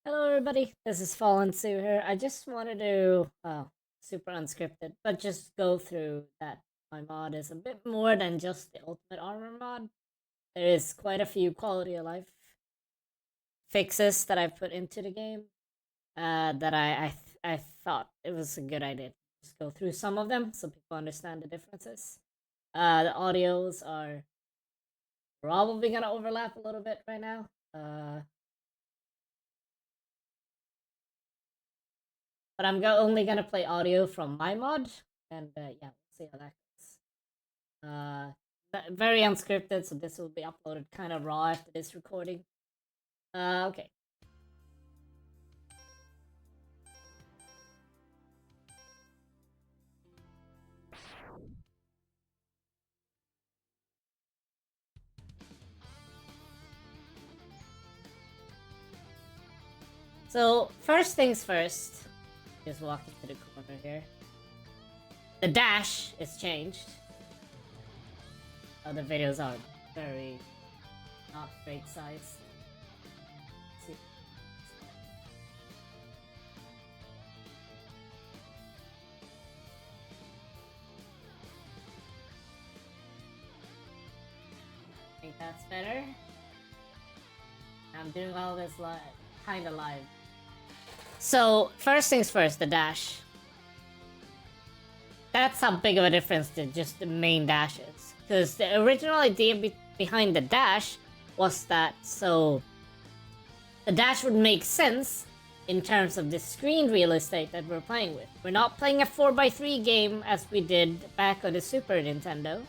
Hello, everybody. This is Fallen Sue here. I just wanted to, super unscripted, but just go through that my mod is a bit more than just the Ultimate Armor mod. There is quite a few quality of life fixes that I've put into the game. That I thought it was a good idea to just go through some of them so people understand the differences. The audios are probably gonna overlap a little bit right now. But only gonna play audio from my mod, and yeah, we'll see how that goes. Very unscripted, so this will be uploaded kind of raw after this recording. Okay. So first things first, just walk into the corner here. The dash is changed. The videos are very not great size. See. I think that's better. I'm doing all this kind of live. So first things first, the dash. That's how big of a difference to just the main dashes. Because the original idea behind the dash was that so the dash would make sense in terms of the screen real estate that we're playing with. We're not playing a 4x3 game as we did back on the Super Nintendo.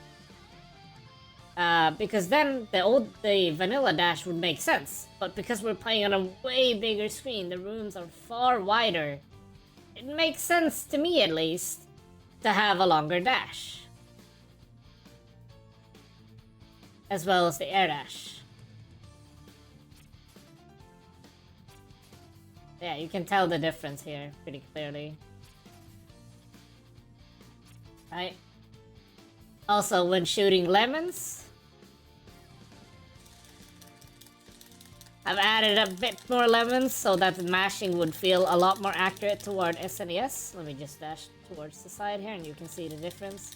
Because then the vanilla dash would make sense. But because we're playing on a way bigger screen, the rooms are far wider. It makes sense, to me at least, to have a longer dash. As well as the air dash. Yeah, you can tell the difference here pretty clearly. Right? Also, when shooting lemons, I've added a bit more lemons so that the mashing would feel a lot more accurate toward SNES. Let me just dash towards the side here and you can see the difference.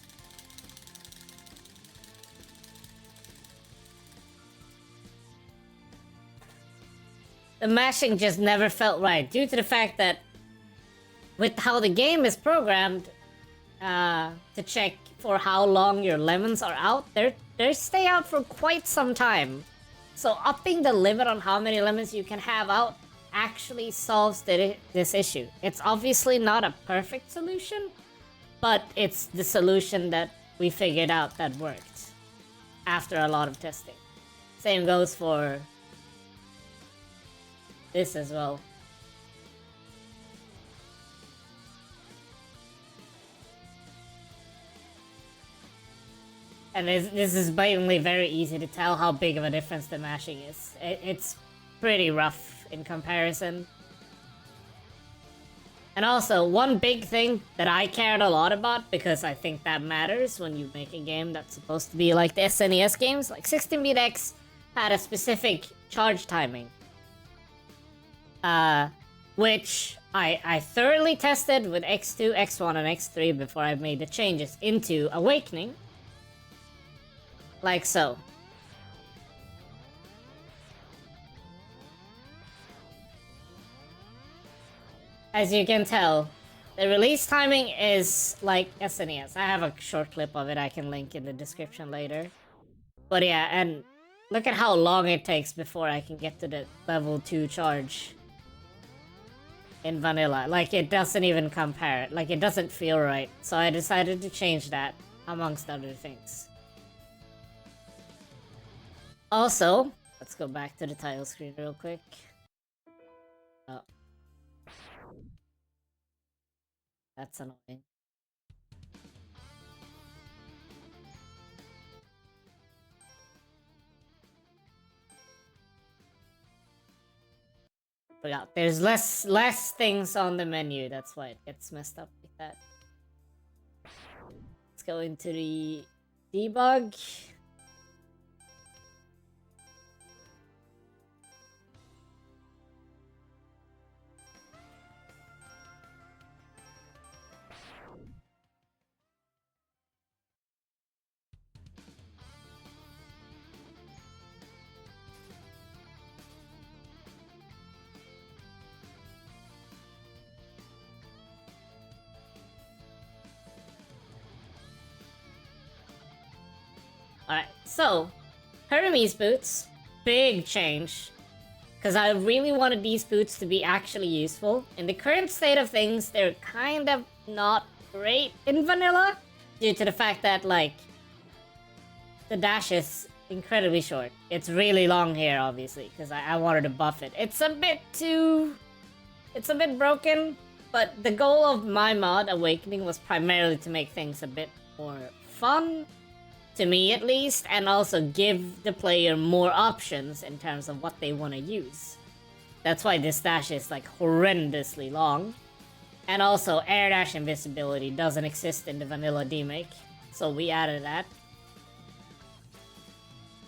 The mashing just never felt right due to the fact that with how the game is programmed to check for how long your lemons are out, they stay out for quite some time. So upping the limit on how many lemons you can have out actually solves this issue. It's obviously not a perfect solution, but it's the solution that we figured out that worked after a lot of testing. Same goes for this as well. And this is blatantly very easy to tell how big of a difference the mashing is. It's pretty rough in comparison. And also, one big thing that I cared a lot about, because I think that matters when you make a game that's supposed to be like the SNES games, like 16-bit X had a specific charge timing. Which I thoroughly tested with X2, X1, and X3 before I made the changes into Awakening. Like so. As you can tell, the release timing is like SNES. I have a short clip of it I can link in the description later. But yeah, and look at how long it takes before I can get to the level 2 charge in vanilla. Like, it doesn't even compare. Like, it doesn't feel right. So I decided to change that, amongst other things. Also, let's go back to the title screen real quick. Oh. That's annoying. But yeah, there's less things on the menu. That's why it gets messed up like that. Let's go into the debug. Alright, so Hermes boots, big change. Because I really wanted these boots to be actually useful. In the current state of things, they're kind of not great in vanilla. Due to the fact that, like, the dash is incredibly short. It's really long here, obviously, because I wanted to buff it. It's a bit too... It's a bit broken, but the goal of my mod, Awakening, was primarily to make things a bit more fun, to me at least, and also give the player more options in terms of what they want to use. That's why this dash is, like, horrendously long. And also, air dash invisibility doesn't exist in the vanilla Demake, so we added that.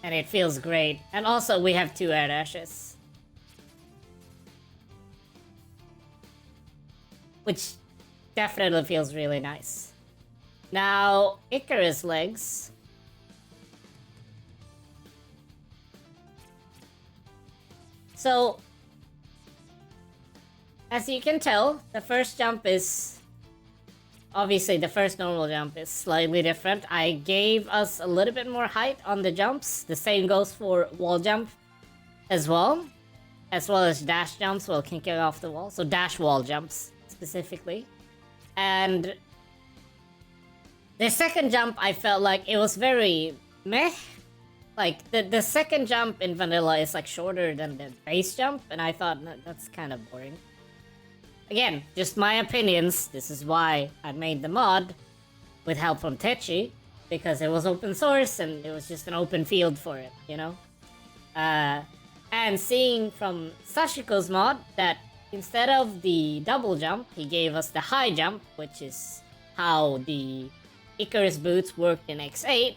And it feels great. And also, we have 2 air dashes. Which definitely feels really nice. Now, Icarus legs. So, as you can tell, the first jump is... Obviously, the first normal jump is slightly different. I gave us a little bit more height on the jumps. The same goes for wall jump as well. As well as dash jumps while kicking off the wall. So dash wall jumps, specifically. And the second jump, I felt like it was very meh. Like, the second jump in vanilla is, like, shorter than the base jump. And I thought, no, that's kind of boring. Again, just my opinions. This is why I made the mod with help from Techi, because it was open source and it was just an open field for it, you know? And seeing from Sashiko's mod that instead of the double jump, he gave us the high jump, which is how the Icarus boots worked in X8,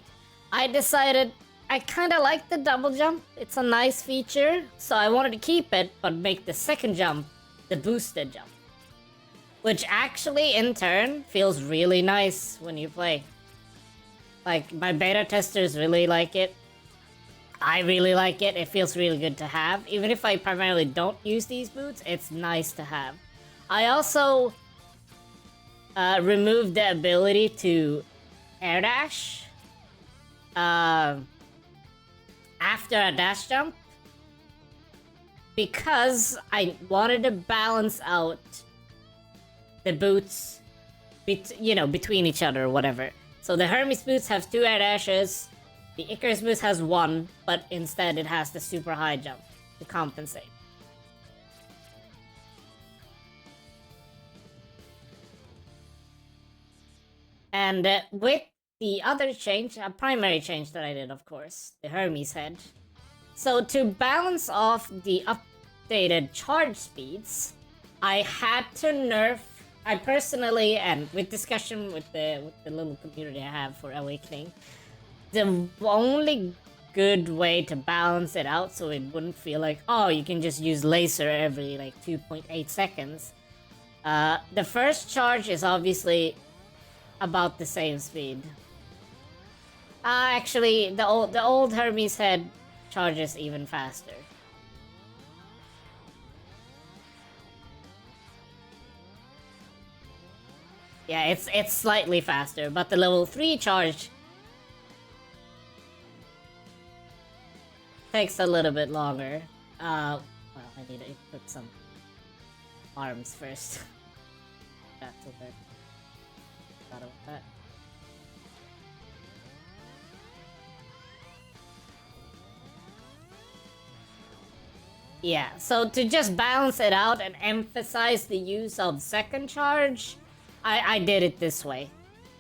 I decided I kind of like the double jump. It's a nice feature, so I wanted to keep it, but make the second jump the boosted jump. Which actually, in turn, feels really nice when you play. Like, my beta testers really like it. I really like it. It feels really good to have. Even if I primarily don't use these boots, it's nice to have. I also removed the ability to air dash after a dash jump, because I wanted to balance out the boots, between each other or whatever. So the Hermes boots have 2 air dashes, the Icarus boots has 1, but instead it has the super high jump to compensate. And with the other change, a primary change that I did, of course, the Hermes head. So to balance off the updated charge speeds, I had to nerf. I personally, and with discussion with the little community I have for Awakening, the only good way to balance it out so it wouldn't feel like, oh, you can just use laser every like 2.8 seconds. The first charge is obviously about the same speed. Actually, the old Hermes head charges even faster. Yeah, it's slightly faster, but the level 3 charge takes a little bit longer. Well, I need to equip some arms first. That's okay. Forgot about that. Yeah, so to just balance it out and emphasize the use of second charge, I did it this way.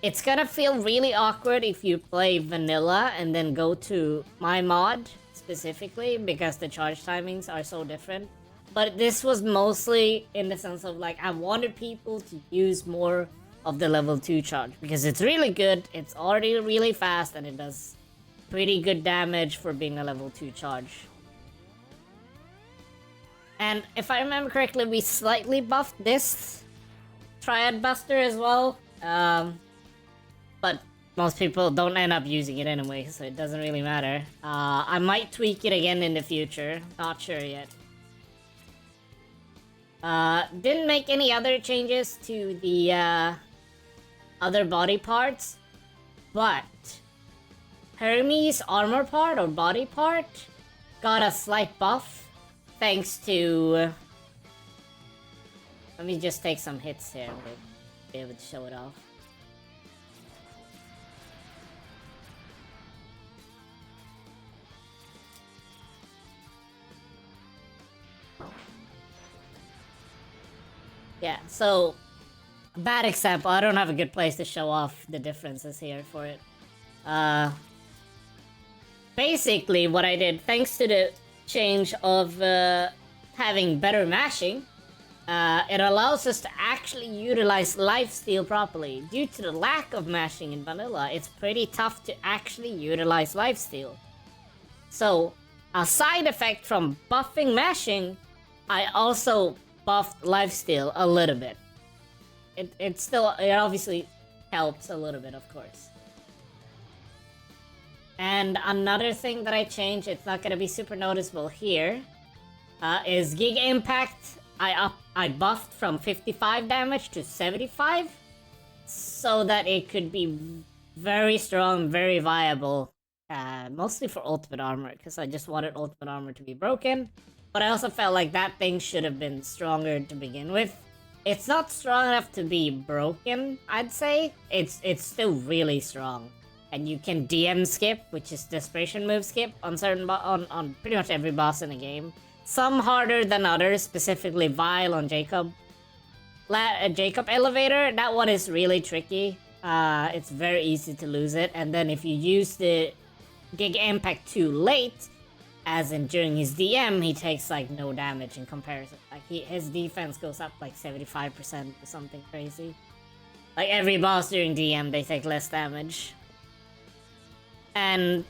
It's gonna feel really awkward if you play vanilla and then go to my mod specifically, because the charge timings are so different. But this was mostly in the sense of like, I wanted people to use more of the level 2 charge, because it's really good, it's already really fast, and it does pretty good damage for being a level 2 charge. And if I remember correctly, we slightly buffed this Triad Buster as well, but most people don't end up using it anyway, so it doesn't really matter. I might tweak it again in the future, not sure yet. Didn't make any other changes to the other body parts, but Hermes armor part or body part got a slight buff thanks to... let me just take some hits here to be able to show it off. Yeah, so bad example. I don't have a good place to show off the differences here for it. Basically, what I did, thanks to the change of having better mashing, it allows us to actually utilize lifesteal properly. Due to the lack of mashing in vanilla, it's pretty tough to actually utilize lifesteal. So, a side effect from buffing mashing, I also buffed lifesteal a little bit. It obviously helps a little bit, of course. And another thing that I changed, it's not gonna be super noticeable here, is Gig Impact. I buffed from 55 damage to 75, so that it could be very strong, very viable, mostly for ultimate armor, because I just wanted ultimate armor to be broken. But I also felt like that thing should have been stronger to begin with. It's not strong enough to be broken, I'd say. It's still really strong. And you can DM skip, which is desperation move skip, on certain on pretty much every boss in the game. Some harder than others, specifically Vile on Jacob. Jacob Elevator, that one is really tricky. It's very easy to lose it. And then if you use the Gig Impact too late, as in during his DM, he takes like no damage in comparison. Like his defense goes up like 75% or something crazy. Like every boss during DM, they take less damage. And...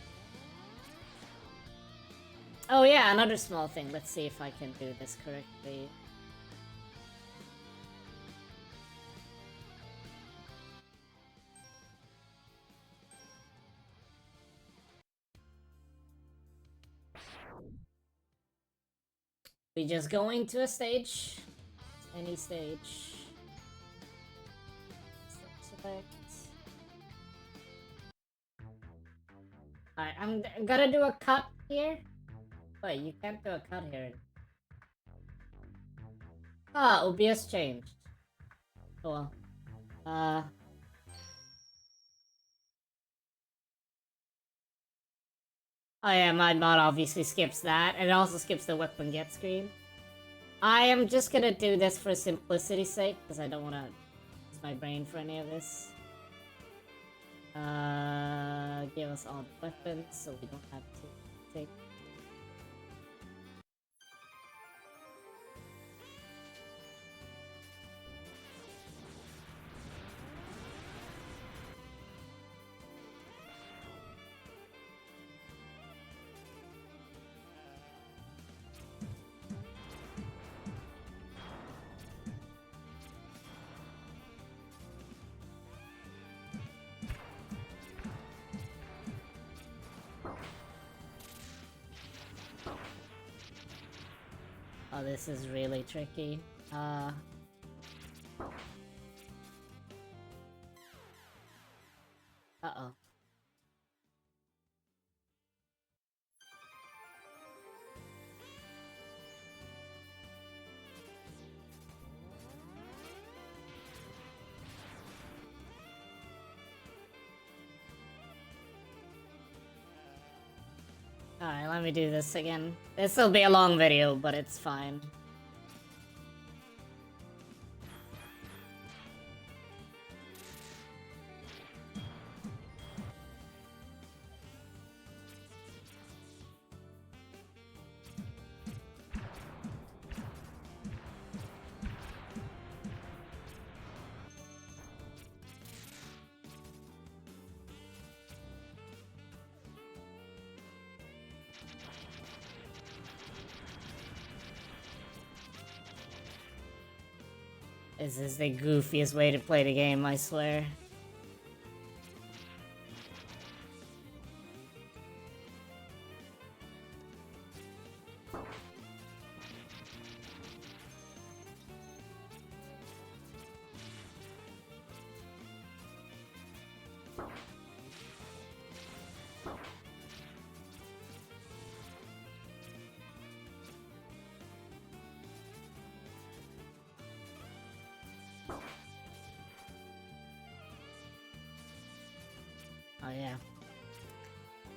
oh yeah, another small thing. Let's see if I can do this correctly. We just go into a stage. Any stage. Select. Alright, I'm gonna do a cut here. Wait, you can't do a cut here. Ah, OBS changed. Oh well. Oh yeah, my mod obviously skips that, and it also skips the weapon get screen. I am just gonna do this for simplicity's sake, because I don't want to use my brain for any of this. Give us all the weapons, so we don't have to take... Oh, this is really tricky. Uh-oh. Alright, let me do this again. This will be a long video, but it's fine. This is the goofiest way to play the game, I swear. Oh yeah.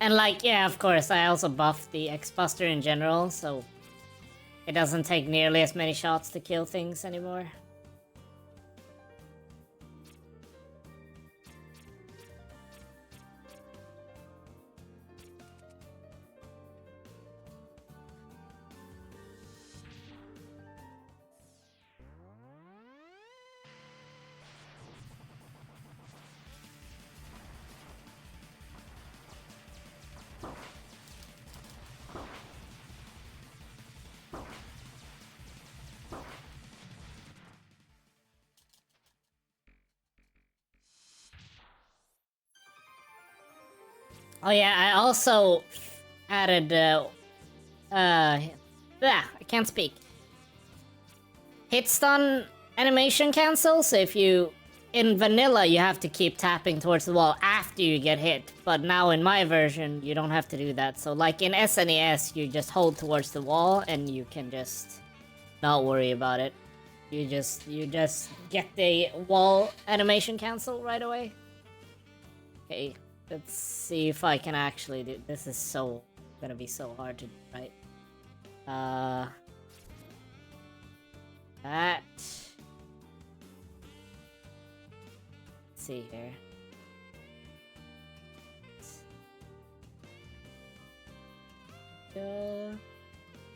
And like, yeah, of course, I also buffed the X-Buster in general, so it doesn't take nearly as many shots to kill things anymore. Oh yeah, I also added, I can't speak. Hit stun animation cancel, so if you... In vanilla, you have to keep tapping towards the wall after you get hit, but now in my version, you don't have to do that. So like in SNES, you just hold towards the wall and you can just not worry about it. You just get the wall animation cancel right away. Okay, let's see if I can actually do... This is so... gonna be so hard to do, right? That... Let's see here.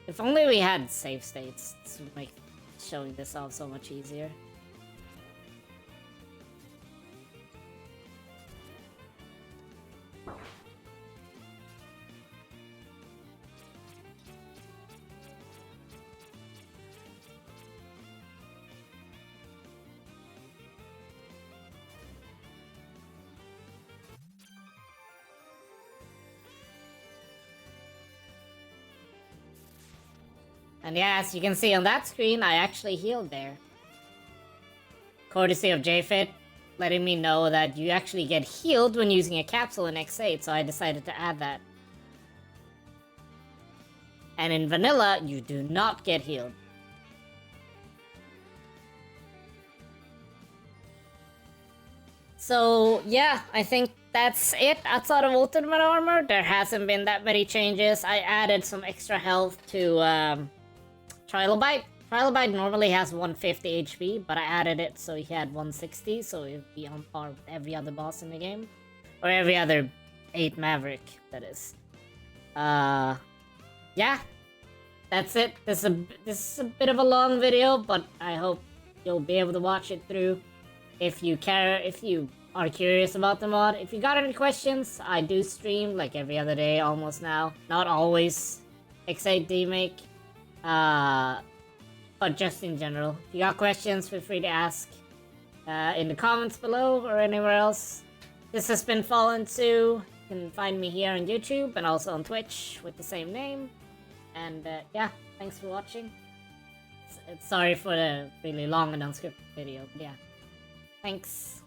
If only we had save states, this would make showing this off so much easier. And yeah, as you can see on that screen, I actually healed there. Courtesy of JFit, letting me know that you actually get healed when using a capsule in X8, so I decided to add that. And in vanilla, you do not get healed. So yeah, I think that's it. Outside of Ultimate Armor, there hasn't been that many changes. I added some extra health to Trilobite. Trilobite normally has 150 HP, but I added it so he had 160, so he'd be on par with every other boss in the game. Or every other 8 Maverick, that is. Yeah. That's it. This is a bit of a long video, but I hope you'll be able to watch it through. If you are curious about the mod. If you got any questions, I do stream like every other day almost now. Not always X8 Demake. But just in general. If you got questions, feel free to ask in the comments below or anywhere else. This has been Fallen2. You can find me here on YouTube and also on Twitch with the same name. And yeah, thanks for watching. Sorry for the really long and unscripted video, but yeah. Thanks.